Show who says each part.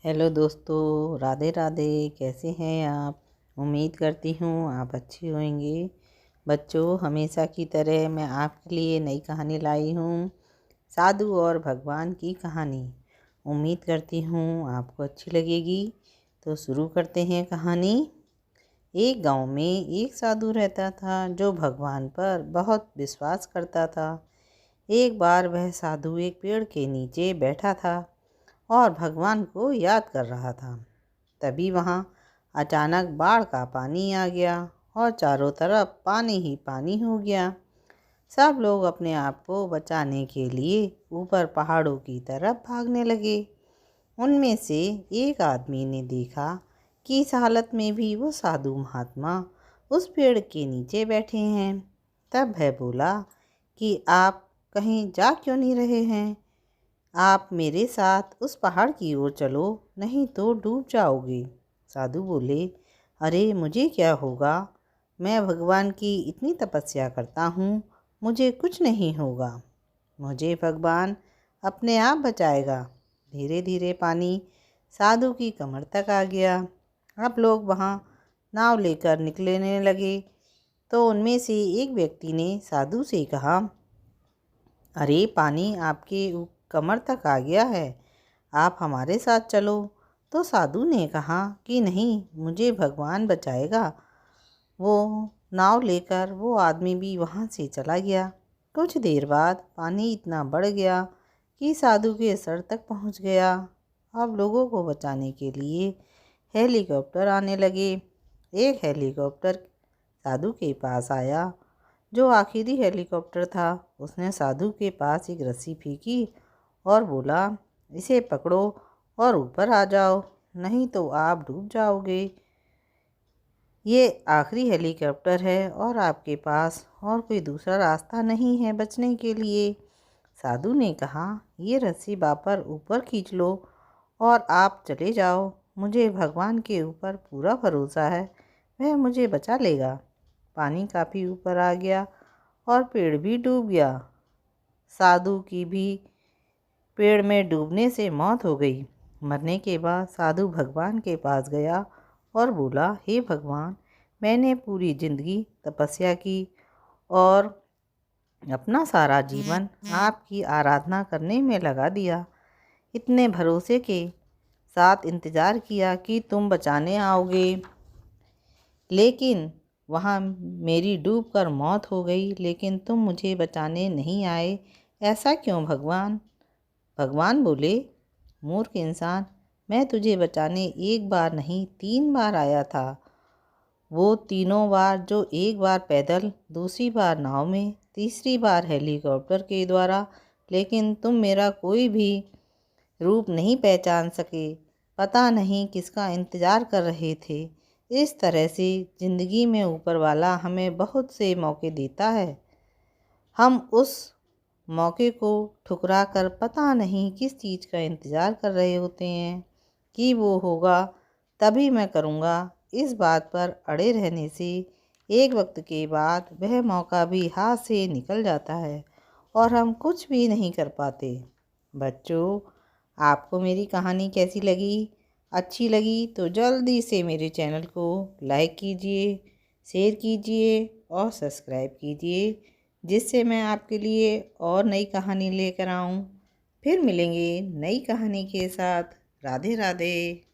Speaker 1: Hello दोस्तों, राधे राधे। कैसे हैं आप? उम्मीद करती हूँ आप अच्छी होंगे। बच्चों, हमेशा की तरह मैं आपके लिए नई कहानी लाई हूँ, साधु और भगवान की कहानी। उम्मीद करती हूँ आपको अच्छी लगेगी। तो शुरू करते हैं कहानी। एक गांव में एक साधु रहता था जो भगवान पर बहुत विश्वास करता था। एक बार वह साधु एक पेड़ के नीचे बैठा था और भगवान को याद कर रहा था। तभी वहाँ अचानक बाढ़ का पानी आ गया और चारों तरफ पानी ही पानी हो गया। सब लोग अपने आप को बचाने के लिए ऊपर पहाड़ों की तरफ भागने लगे। उनमें से एक आदमी ने देखा कि इस हालत में भी वो साधु महात्मा उस पेड़ के नीचे बैठे हैं। तब वह बोला कि आप कहीं जा क्यों नहीं रहे हैं? आप मेरे साथ उस पहाड़ की ओर चलो, नहीं तो डूब जाओगे। साधु बोले, अरे मुझे क्या होगा? मैं भगवान की इतनी तपस्या करता हूँ, मुझे कुछ नहीं होगा। मुझे भगवान अपने आप बचाएगा। धीरे धीरे पानी साधु की कमर तक आ गया। अब लोग वहाँ नाव लेकर निकलने लगे तो उनमें से एक व्यक्ति ने साधु से कहा, अरे पानी आपके कमर तक आ गया है, आप हमारे साथ चलो। तो साधु ने कहा कि नहीं, मुझे भगवान बचाएगा। वो नाव लेकर वो आदमी भी वहाँ से चला गया। कुछ देर बाद पानी इतना बढ़ गया कि साधु के सर तक पहुँच गया। अब लोगों को बचाने के लिए हेलीकॉप्टर आने लगे। एक हेलीकॉप्टर साधु के पास आया, जो आखिरी हेलीकॉप्टर था। उसने साधु के पास एक रस्सी फेंकी और बोला, इसे पकड़ो और ऊपर आ जाओ, नहीं तो आप डूब जाओगे। ये आखिरी हेलीकॉप्टर है और आपके पास और कोई दूसरा रास्ता नहीं है बचने के लिए। साधु ने कहा, ये रस्सी बापर ऊपर खींच लो और आप चले जाओ। मुझे भगवान के ऊपर पूरा भरोसा है, वह मुझे बचा लेगा। पानी काफ़ी ऊपर आ गया और पेड़ भी डूब गया। साधु की भी पेड़ में डूबने से मौत हो गई। मरने के बाद साधु भगवान के पास गया और बोला, हे भगवान, मैंने पूरी जिंदगी तपस्या की और अपना सारा जीवन आपकी आराधना करने में लगा दिया। इतने भरोसे के साथ इंतज़ार किया कि तुम बचाने आओगे, लेकिन वहाँ मेरी डूबकर मौत हो गई, लेकिन तुम मुझे बचाने नहीं आए। ऐसा क्यों भगवान? भगवान बोले, मूर्ख इंसान, मैं तुझे बचाने एक बार नहीं 3 बार आया था। वो तीनों बार, जो एक बार पैदल, दूसरी बार नाव में, तीसरी बार हेलीकॉप्टर के द्वारा, लेकिन तुम मेरा कोई भी रूप नहीं पहचान सके। पता नहीं किसका इंतज़ार कर रहे थे। इस तरह से ज़िंदगी में ऊपर वाला हमें बहुत से मौके देता है। हम उस मौके को ठुकरा कर पता नहीं किस चीज़ का इंतज़ार कर रहे होते हैं कि वो होगा तभी मैं करूँगा। इस बात पर अड़े रहने से एक वक्त के बाद वह मौका भी हाथ से निकल जाता है और हम कुछ भी नहीं कर पाते। बच्चों, आपको मेरी कहानी कैसी लगी? अच्छी लगी तो जल्दी से मेरे चैनल को लाइक कीजिए, शेयर कीजिए और सब्सक्राइब कीजिए, जिससे मैं आपके लिए और नई कहानी लेकर आऊँ। फिर मिलेंगे नई कहानी के साथ। राधे राधे।